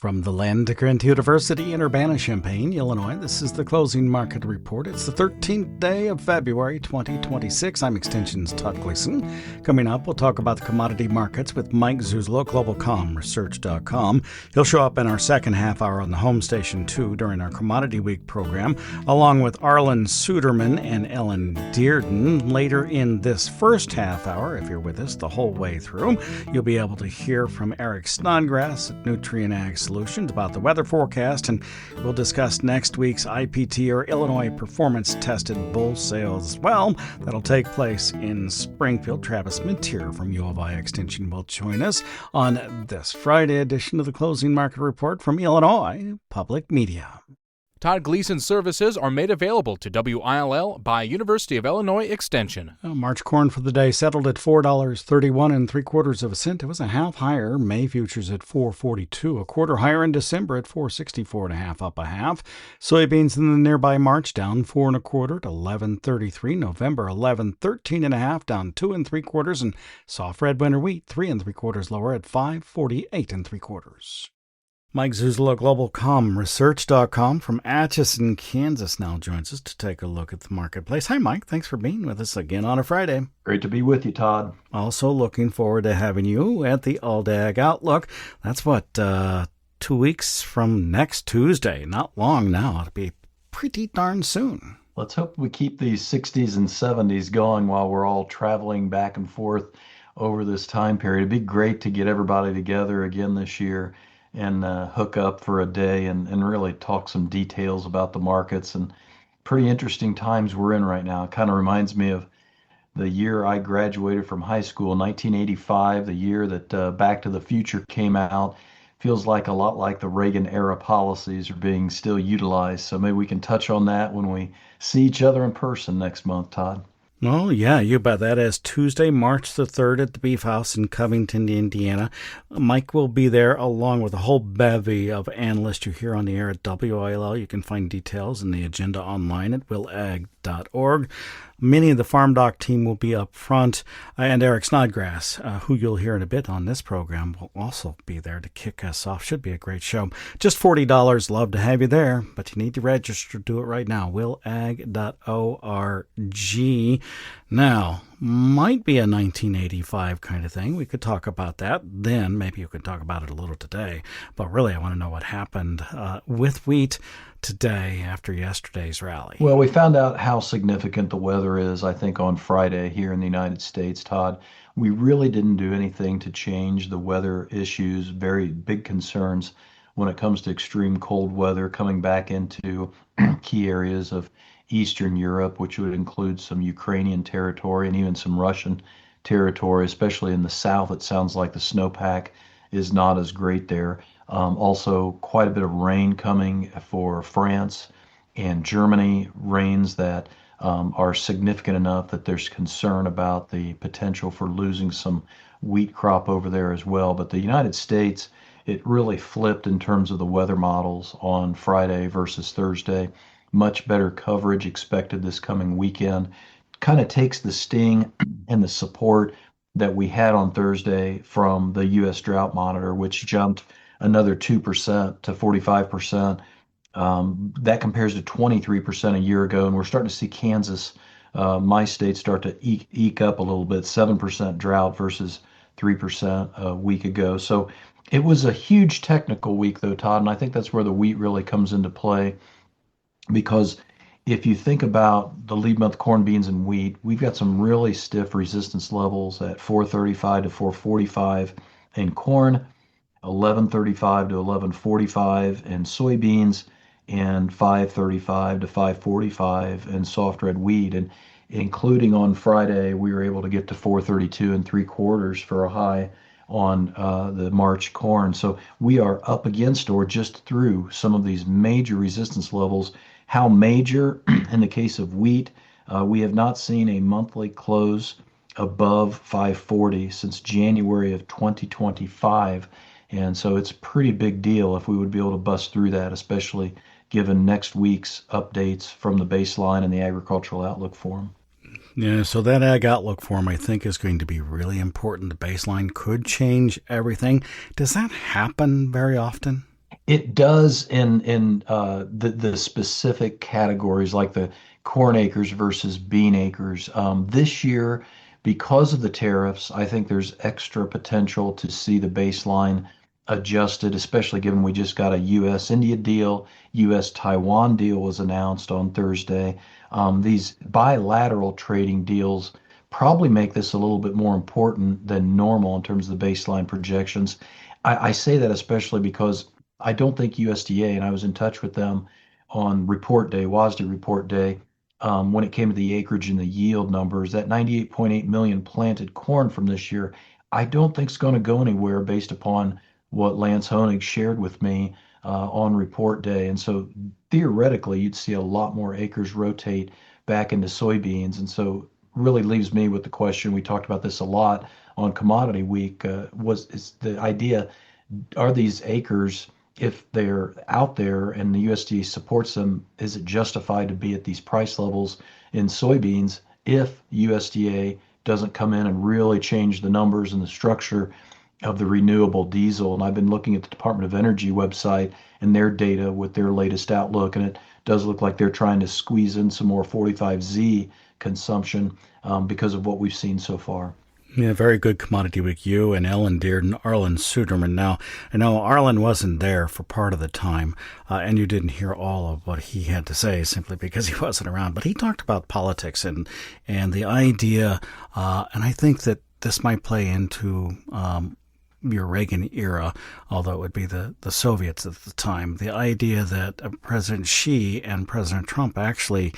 From the Land-Grant University in Urbana-Champaign, Illinois, this is the Closing Market Report. It's the 13th day of February 2026. I'm Extension's Todd Gleason. Coming up, we'll talk about the commodity markets with Mike Zuzolo, globalcomresearch.com. He'll show up in our second half hour on the home station, too, during our Commodity Week program, along with Arlen Suderman and Ellen Dearden. Later in this first half hour, if you're with us the whole way through, you'll be able to hear from Eric Snodgrass at Nutrient Ag Solutions about the weather forecast, and we'll discuss next week's IPT, or Illinois Performance Tested Bull Sales as well. That'll take place in Springfield. Travis Meteer from U of I Extension will join us on this Friday edition of the Closing Market Report from Illinois Public Media. Todd Gleason services are made available to WILL by University of Illinois Extension. March corn for the day settled at $4.31 3/4 It was a half higher. May futures at $4.42, a quarter higher in December at $4.64 1/2, up a half. Soybeans in the nearby March down 4 1/4 to $11.33. November 11.13 1/2, down 2 3/4, and soft red winter wheat 3 3/4 lower at $5.48 3/4. Mike Zuzolo, globalcomresearch.com from Atchison, Kansas, now joins us to take a look at the marketplace. Hi, Mike. Thanks for being with us again on a Friday. Great to be with you, Todd. Also looking forward to having you at the All-Dag Outlook. That's 2 weeks from next Tuesday. Not long now. It'll be pretty darn soon. Let's hope we keep these 60s and 70s going while we're all traveling back and forth over this time period. It'd be great to get everybody together again this year and hook up for a day and really talk some details about the markets. And pretty interesting times we're in right now. It kind of reminds me of the year I graduated from high school, 1985, the year that Back to the Future came out. Feels like a lot like the Reagan era policies are being still utilized. So maybe we can touch on that when we see each other in person next month, Todd. Oh, yeah, you bet. That is Tuesday, March the 3rd at the Beef House in Covington, Indiana. Mike will be there along with a whole bevy of analysts you hear on the air at WILL. You can find details in the agenda online at willag.org. Many of the farmdoc team will be up front, and Eric Snodgrass, who you'll hear in a bit on this program, will also be there to kick us off. Should be a great show. Just $40. Love to have you there, but you need to register. Do it right now. willag.org. Now, might be a 1985 kind of thing. We could talk about that then. Maybe you could talk about it a little today. But really, I want to know what happened with wheat today after yesterday's rally. Well, we found out how significant the weather is, I think, on Friday here in the United States, Todd. We really didn't do anything to change the weather issues, very big concerns when it comes to extreme cold weather coming back into key areas of Eastern Europe, which would include some Ukrainian territory and even some Russian territory, especially in the south. It sounds like the snowpack is not as great there. Also, quite a bit of rain coming for France and Germany, rains that are significant enough that there's concern about the potential for losing some wheat crop over there as well. But the United States, it really flipped in terms of the weather models on Friday versus Thursday. Much better coverage expected this coming weekend. Kind of takes the sting and the support that we had on Thursday from the U.S. Drought Monitor, which jumped another 2% to 45%. That compares to 23% a year ago, and we're starting to see Kansas, my state, start to eke up a little bit, 7% drought versus 3% a week ago. So it was a huge technical week, though, Todd, and I think that's where the wheat really comes into play. Because if you think about the lead month corn, beans, and wheat, we've got some really stiff resistance levels at 435 to 445 in corn, 1135 to 1145 in soybeans, and 535 to 545 in soft red wheat. And including on Friday, we were able to get to 432 3/4 for a high on the March corn. So we are up against or just through some of these major resistance levels. How major? In the case of wheat, we have not seen a monthly close above 540 since January of 2025. And so it's a pretty big deal if we would be able to bust through that, especially given next week's updates from the baseline and the agricultural outlook forum. Yeah, so that Ag Outlook form, I think, is going to be really important. The baseline could change everything. Does that happen very often? It does in the specific categories like the corn acres versus bean acres. This year, because of the tariffs, I think there's extra potential to see the baseline adjusted, especially given we just got a U.S. India deal. U.S. Taiwan deal was announced on Thursday. These bilateral trading deals probably make this a little bit more important than normal in terms of the baseline projections. I say that especially because I don't think USDA, and I was in touch with them on report day, WASDE report day, when it came to the acreage and the yield numbers, that 98.8 million planted corn from this year, I don't think it's going to go anywhere based upon what Lance Honig shared with me on report day. And so theoretically, you'd see a lot more acres rotate back into soybeans. And so really leaves me with the question, we talked about this a lot on Commodity Week, is the idea, are these acres, if they're out there and the USDA supports them, is it justified to be at these price levels in soybeans if USDA doesn't come in and really change the numbers and the structure of the renewable diesel? And I've been looking at the Department of Energy website and their data with their latest outlook, and it does look like they're trying to squeeze in some more 45Z consumption because of what we've seen so far. Yeah, very good Commodity Week. You and Ellen Deard and Arlen Suderman. Now, I know Arlen wasn't there for part of the time, and you didn't hear all of what he had to say simply because he wasn't around. But he talked about politics and the idea, and I think that this might play into your Reagan era, although it would be the Soviets at the time. The idea that President Xi and President Trump actually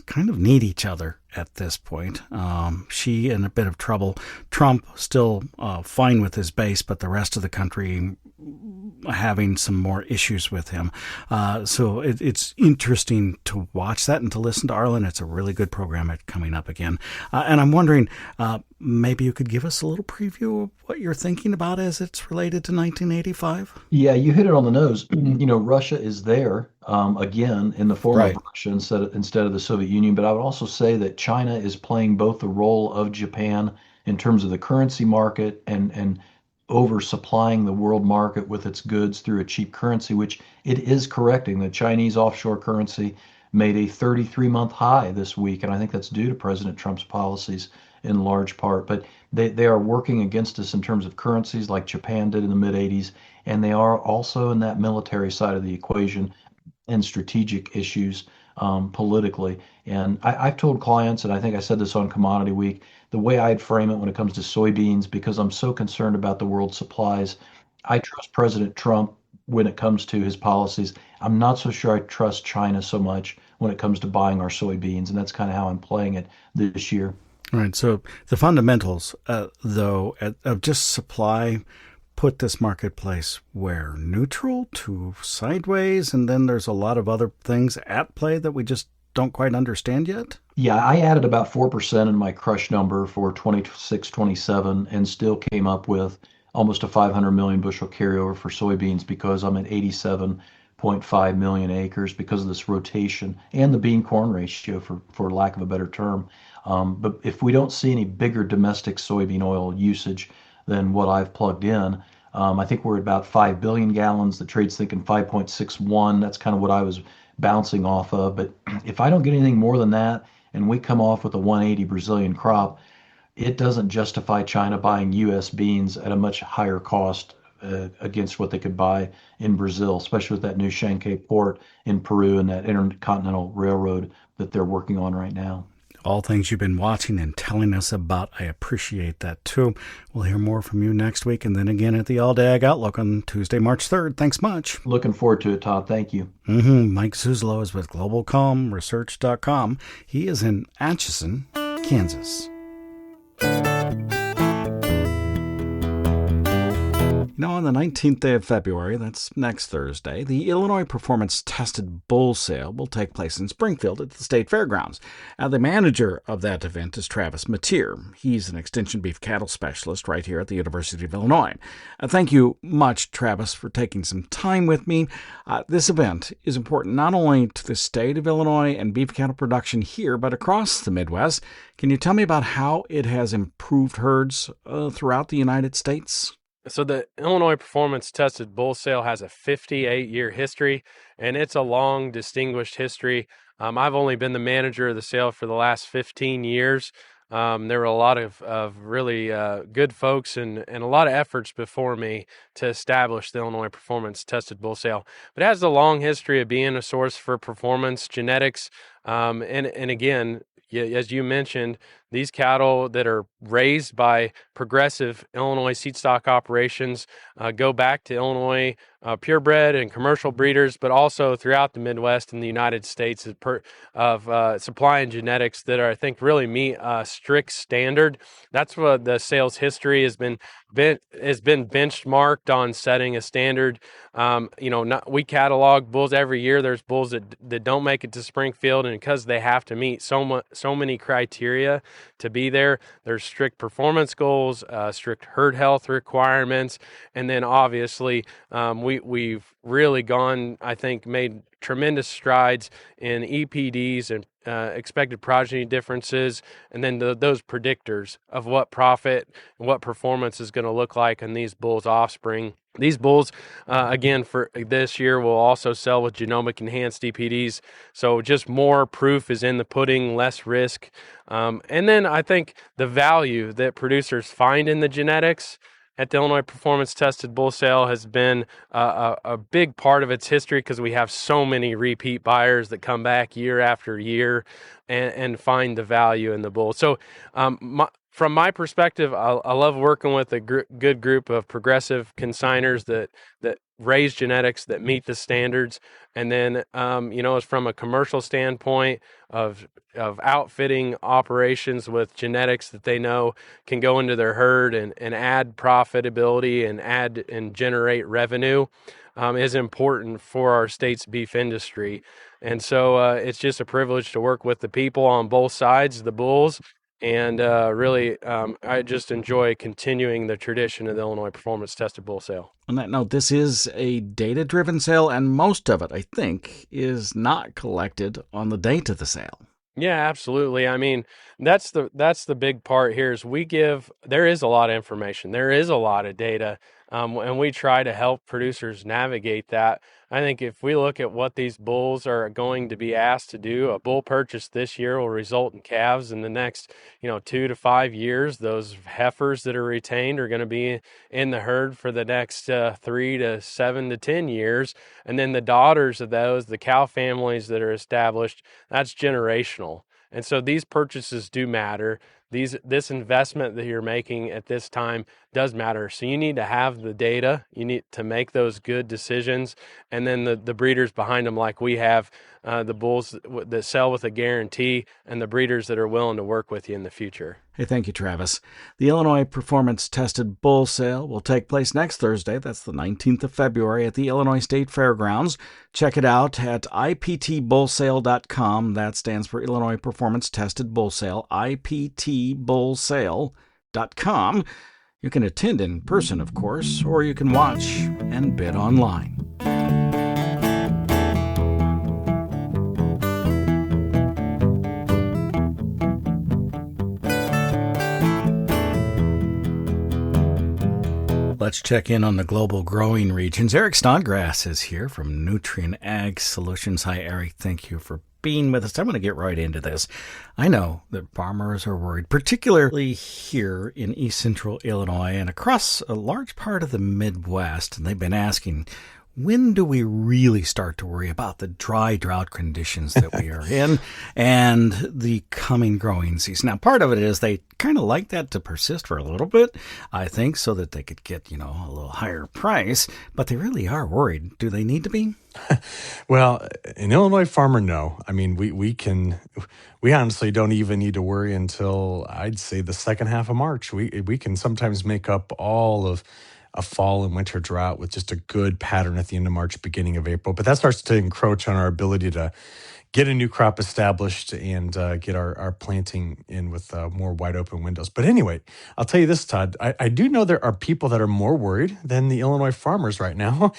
kind of need each other at this point. Xi in a bit of trouble. Trump still fine with his base, but the rest of the country having some more issues with him. So it's interesting to watch that and to listen to Arlen. It's a really good program coming up again. And I'm wondering, maybe you could give us a little preview of what you're thinking about as it's related to 1985? Yeah, you hit it on the nose. Russia is there again in the form Right. of Russia instead of the Soviet Union. But I would also say that China is playing both the role of Japan in terms of the currency market and oversupplying the world market with its goods through a cheap currency, which it is correcting. The Chinese offshore currency made a 33-month high this week, and I think that's due to President Trump's policies in large part. But they are working against us in terms of currencies like Japan did in the mid 80s, and they are also in that military side of the equation and strategic issues politically. And I've told clients, and I think I said this on Commodity Week, the way I'd frame it when it comes to soybeans, because I'm so concerned about the world supplies, I trust President Trump when it comes to his policies. I'm not so sure I trust China so much when it comes to buying our soybeans, and that's kind of how I'm playing it this year. All right. So the fundamentals, though, of just supply put this marketplace where? Neutral to sideways, and then there's a lot of other things at play that we just don't quite understand yet? Yeah, I added about 4% in my crush number for 26, 27, and still came up with almost a 500 million bushel carryover for soybeans because I'm at 87.5 million acres because of this rotation and the bean corn ratio, for lack of a better term. But if we don't see any bigger domestic soybean oil usage than what I've plugged in, I think we're at about 5 billion gallons. The trade's thinking 5.61. That's kind of what I was bouncing off of. But if I don't get anything more than that, and we come off with a 180 Brazilian crop, it doesn't justify China buying U.S. beans at a much higher cost against what they could buy in Brazil, especially with that new Chancay port in Peru and that intercontinental railroad that they're working on right now. All things you've been watching and telling us about. I appreciate that, too. We'll hear more from you next week and then again at the All Day Ag Outlook on Tuesday, March 3rd. Thanks much. Looking forward to it, Todd. Thank you. Mike Zuzolo is with GlobalCommResearch.com. He is in Atchison, Kansas. Now, on the 19th day of February, that's next Thursday, the Illinois Performance Tested Bull Sale will take place in Springfield at the State Fairgrounds. The manager of that event is Travis Meteer. He's an extension beef cattle specialist right here at the University of Illinois. Thank you much, Travis, for taking some time with me. This event is important not only to the state of Illinois and beef cattle production here, but across the Midwest. Can you tell me about how it has improved herds throughout the United States? So the Illinois Performance Tested Bull Sale has a 58-year history, and it's a long, distinguished history. I've only been the manager of the sale for the last 15 years. There were a lot of really good folks and a lot of efforts before me to establish the Illinois Performance Tested Bull Sale. But it has a long history of being a source for performance genetics. And again, as you mentioned, these cattle that are raised by progressive Illinois seed stock operations go back to Illinois purebred and commercial breeders, but also throughout the Midwest and the United States of supplying genetics that are, I think, really meet a strict standard. That's what the sales history has been benchmarked on setting a standard. We catalog bulls every year. There's bulls that don't make it to Springfield, and because they have to meet so many criteria to be there, there's strict performance goals, strict herd health requirements, and then obviously we've really made tremendous strides in EPDs and expected progeny differences, and then those predictors of what profit and what performance is going to look like in these bulls' offspring. These bulls, again, for this year, will also sell with genomic enhanced EPDs. So just more proof is in the pudding, less risk. And then I think the value that producers find in the genetics at the Illinois Performance Tested Bull Sale has been a big part of its history, because we have so many repeat buyers that come back year after year and find the value in the bull. So from my perspective, I love working with a good group of progressive consigners that raise genetics that meet the standards. And then, as from a commercial standpoint of outfitting operations with genetics that they know can go into their herd and add profitability and add and generate revenue, is important for our state's beef industry. And so it's just a privilege to work with the people on both sides, the bulls. And I just enjoy continuing the tradition of the Illinois Performance Tested Bull Sale. On that note, this is a data-driven sale, and most of it, I think, is not collected on the date of the sale. Yeah, absolutely. I mean, that's the big part here is there is a lot of information. There is a lot of data, and we try to help producers navigate that. I think if we look at what these bulls are going to be asked to do, a bull purchase this year will result in calves in the next, 2 to 5 years. Those heifers that are retained are going to be in the herd for the next 3 to 7 to 10 years. And then the daughters of those, the cow families that are established, that's generational. And so these purchases do matter. This investment that you're making at this time does matter. So you need to have the data. You need to make those good decisions. And then the breeders behind them, like we have, the bulls that sell with a guarantee, and the breeders that are willing to work with you in the future. Hey, thank you, Travis. The Illinois Performance Tested Bull Sale will take place next Thursday. That's the 19th of February at the Illinois State Fairgrounds. Check it out at iptbullsale.com. That stands for Illinois Performance Tested Bull Sale, iptbullsale.com. You can attend in person, of course, or you can watch and bid online. Let's check in on the global growing regions. Eric Snodgrass is here from Nutrient Ag Solutions. Hi, Eric. Thank you for being with us. I'm going to get right into this. I know that farmers are worried, particularly here in East Central Illinois and across a large part of the Midwest, and they've been asking, when do we really start to worry about the dry drought conditions that we are in and the coming growing season? Now, part of it is they kind of like that to persist for a little bit, I think, so that they could get, a little higher price, but they really are worried. Do they need to be? Well, an Illinois farmer, no. I mean, we honestly don't even need to worry until, I'd say, the second half of March. We can sometimes make up all of a fall and winter drought with just a good pattern at the end of March, beginning of April. But that starts to encroach on our ability to get a new crop established and get our planting in with more wide open windows. But anyway, I'll tell you this, Todd, I do know there are people that are more worried than the Illinois farmers right now.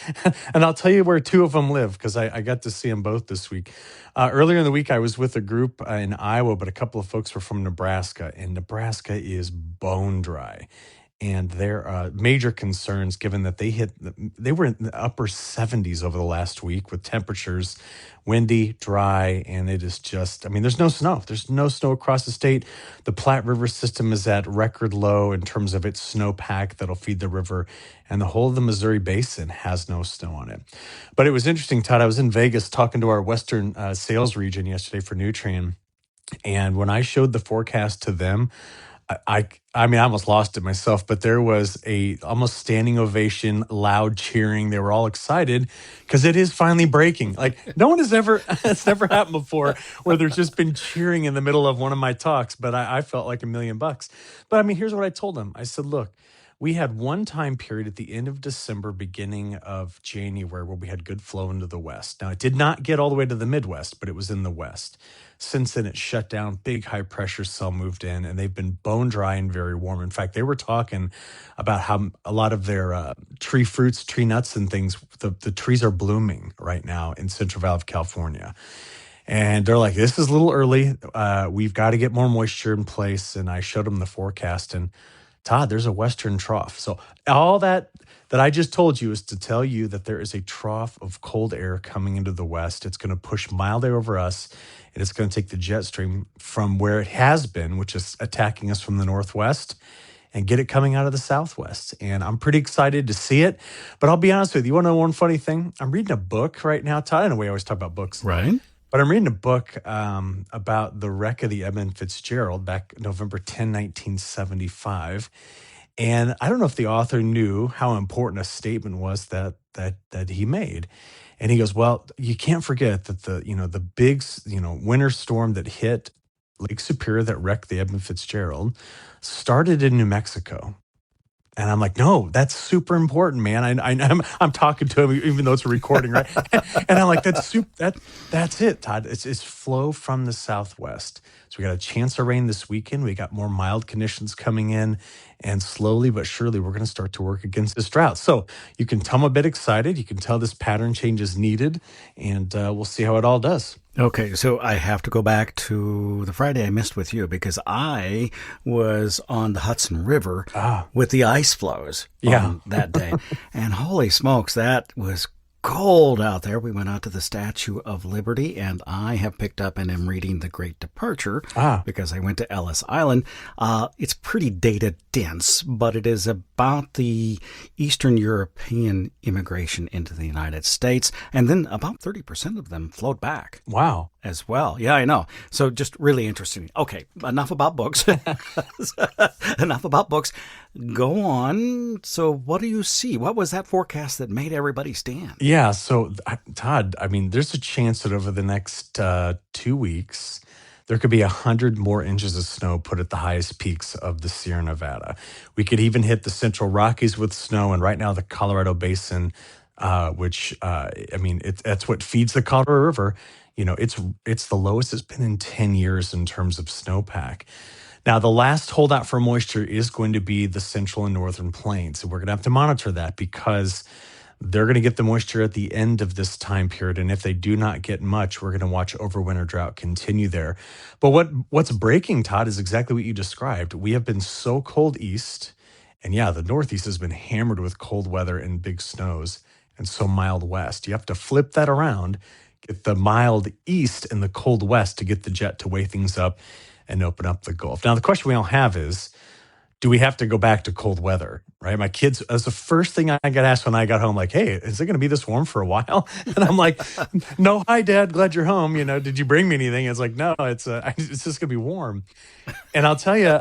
And I'll tell you where two of them live, because I got to see them both this week. Earlier in the week, I was with a group in Iowa, but a couple of folks were from Nebraska, and Nebraska is bone dry. And they're major concerns given that they were in the upper 70s over the last week with temperatures windy, dry, and it is just, I mean, there's no snow. There's no snow across the state. The Platte River system is at record low in terms of its snowpack that'll feed the river, and the whole of the Missouri Basin has no snow on it. But it was interesting, Todd. I was in Vegas talking to our Western sales region yesterday for Nutrien, and when I showed the forecast to them, I mean, I almost lost it myself, but there was a almost standing ovation, loud cheering. They were all excited because it is finally breaking. Like no one has ever, it's never happened before where there's just been cheering in the middle of one of my talks, but I felt like $1,000,000. But I mean, here's what I told them. I said, look, we had one time period at the end of December, beginning of January, where we had good flow into the West. Now, it did not get all the way to the Midwest, but it was in the West. Since then, it shut down. Big high pressure cell moved in, and they've been bone dry and very warm. In fact, they were talking about how a lot of their tree fruits, tree nuts, and things, the trees are blooming right now in Central Valley of California. And they're like, this is a little early. We've got to get more moisture in place. And I showed them the forecast, and Todd, there's a western trough. So all that I just told you is to tell you that there is a trough of cold air coming into the west. It's going to push mild air over us, and it's going to take the jet stream from where it has been, which is attacking us from the northwest, and get it coming out of the southwest. And I'm pretty excited to see it. But I'll be honest with you. You want to know one funny thing? I'm reading a book right now, Todd. I know we always talk about books. Right. But I'm reading a book about the wreck of the Edmund Fitzgerald back November 10, 1975. And I don't know if the author knew how important a statement was that he made. And he goes, well, you can't forget that the big, winter storm that hit Lake Superior that wrecked the Edmund Fitzgerald started in New Mexico. And I'm like, no, that's super important, man. I'm talking to him, even though it's a recording, right? And I'm like, that's it, Todd. It's flow from the southwest. So we got a chance of rain this weekend. We got more mild conditions coming in, and slowly but surely, we're going to start to work against this drought. So you can tell I'm a bit excited. You can tell this pattern change is needed, and we'll see how it all does. Okay, so I have to go back to the Friday I missed with you because I was on the Hudson River with the ice flows on that day. And holy smokes, that was cold out there. We went out to the Statue of Liberty, and I have picked up and am reading The Great Departure because I went to Ellis Island. It's pretty data dense, but it is about the Eastern European immigration into the United States, and then about 30% of them flowed back. Wow. As well. Yeah, I know. So just really interesting. Okay, enough about books. Enough about books. Go on. So what do you see? What was that forecast that made everybody stand? Yeah, so Todd, I mean, there's a chance that over the next 2 weeks, there could be 100 more inches of snow put at the highest peaks of the Sierra Nevada. We could even hit the Central Rockies with snow, and right now the Colorado Basin, which, that's what feeds the Colorado River. It's the lowest it's been in 10 years in terms of snowpack. Now, the last holdout for moisture is going to be the central and northern plains. And we're going to have to monitor that because they're going to get the moisture at the end of this time period. And if they do not get much, we're going to watch overwinter drought continue there. But what's breaking, Todd, is exactly what you described. We have been so cold east. And yeah, the Northeast has been hammered with cold weather and big snows, and so mild west. You have to flip that around, get the mild east and the cold west to get the jet to weigh things up and open up the Gulf. Now, the question we all have is, do we have to go back to cold weather, right? My kids, that's the first thing I got asked when I got home, like, hey, is it going to be this warm for a while? And I'm like, no, hi, Dad, glad you're home. Did you bring me anything? It's like, no, it's just going to be warm. And I'll tell you,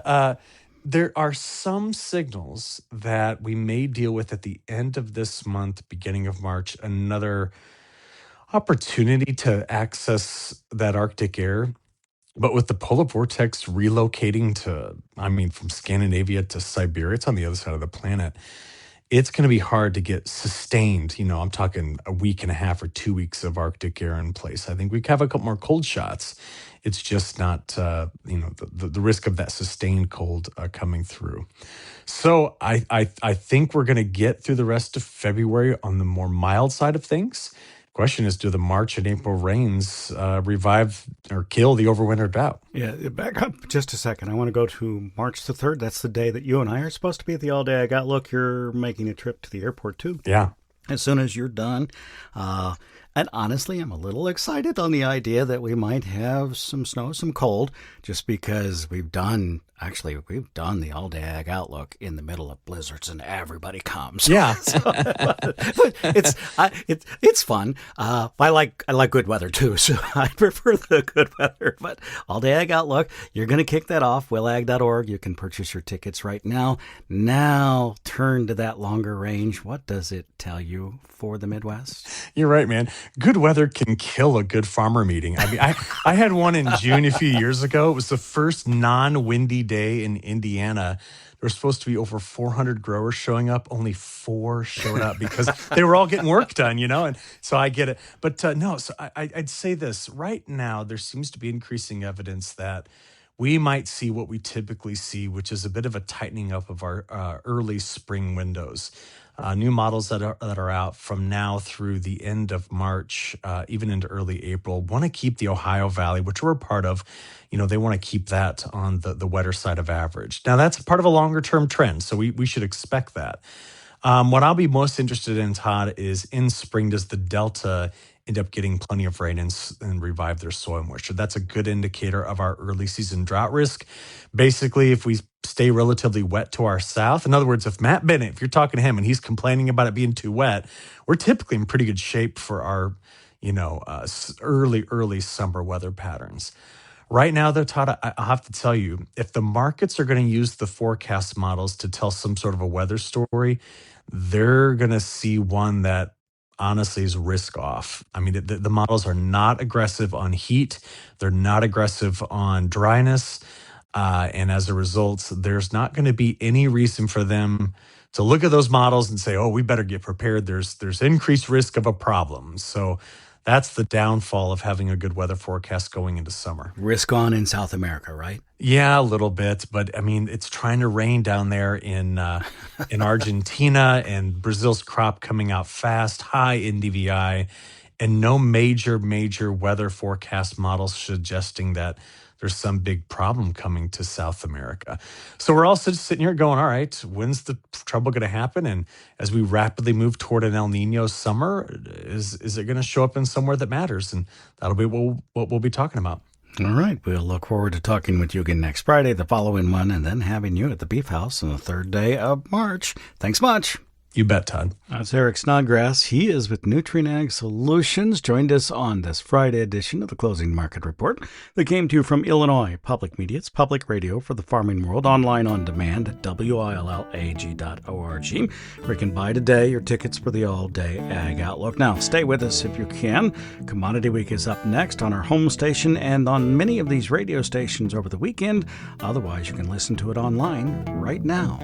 there are some signals that we may deal with at the end of this month, beginning of March, another opportunity to access that Arctic air. But with the polar vortex relocating from Scandinavia to Siberia, it's on the other side of the planet, it's going to be hard to get sustained. I'm talking a week and a half or 2 weeks of Arctic air in place. I think we have a couple more cold shots. It's just not, the risk of that sustained cold coming through. So I think we're going to get through the rest of February on the more mild side of things. Question is, do the March and April rains revive or kill the overwintered drought? Yeah, back up just a second. I want to go to March the 3rd. That's the day that you and I are supposed to be at the all-day ag outlook. You're making a trip to the airport, too. Yeah. As soon as you're done. And honestly, I'm a little excited on the idea that we might have some snow, some cold, just because we've done the all-day ag outlook in the middle of blizzards and everybody comes. Yeah. It's fun. I like good weather too, so I prefer the good weather. But all-day ag outlook, you're going to kick that off. willag.org. You can purchase your tickets right now. Now turn to that longer range. What does it tell you for the Midwest? You're right, man. Good weather can kill a good farmer meeting. I mean, I had one in June a few years ago. It was the first non-windy day in Indiana. There were supposed to be over 400 growers showing up. Only 4 showed up because they were all getting work done, And so I get it. But no, so I'd say this. Right now, there seems to be increasing evidence that we might see what we typically see, which is a bit of a tightening up of our early spring windows. New models that are out from now through the end of March, even into early April, want to keep the Ohio Valley, which we're a part of. They want to keep that on the wetter side of average. Now, that's part of a longer-term trend, so we should expect that. What I'll be most interested in, Todd, is in spring, does the Delta end up getting plenty of rain and revive their soil moisture? That's a good indicator of our early season drought risk. Basically, if we stay relatively wet to our south, in other words, if Matt Bennett, if you're talking to him and he's complaining about it being too wet, we're typically in pretty good shape for our, early summer weather patterns. Right now, though, Todd, I'll have to tell you, if the markets are going to use the forecast models to tell some sort of a weather story, they're going to see one that honestly is risk off. I mean, the models are not aggressive on heat. They're not aggressive on dryness. And as a result, there's not going to be any reason for them to look at those models and say, oh, we better get prepared. There's increased risk of a problem. So that's the downfall of having a good weather forecast going into summer. Risk on in South America, right? Yeah, a little bit. But I mean, it's trying to rain down there in Argentina, and Brazil's crop coming out fast, high NDVI, and no major weather forecast models suggesting that there's some big problem coming to South America. So we're all sitting here going, all right, when's the trouble going to happen? And as we rapidly move toward an El Nino summer, is it going to show up in somewhere that matters? And that'll be what we'll be talking about. All right. We'll look forward to talking with you again next Friday, the following one, and then having you at the Beef House on the 3rd day of March. Thanks much. You bet, Todd. That's Eric Snodgrass. He is with Nutrient Ag Solutions. Joined us on this Friday edition of the Closing Market Report that came to you from Illinois Public Media. It's public radio for the farming world, online on demand at willag.org, where you can buy today your tickets for the all-day Ag Outlook. Now, stay with us if you can. Commodity Week is up next on our home station and on many of these radio stations over the weekend. Otherwise, you can listen to it online right now.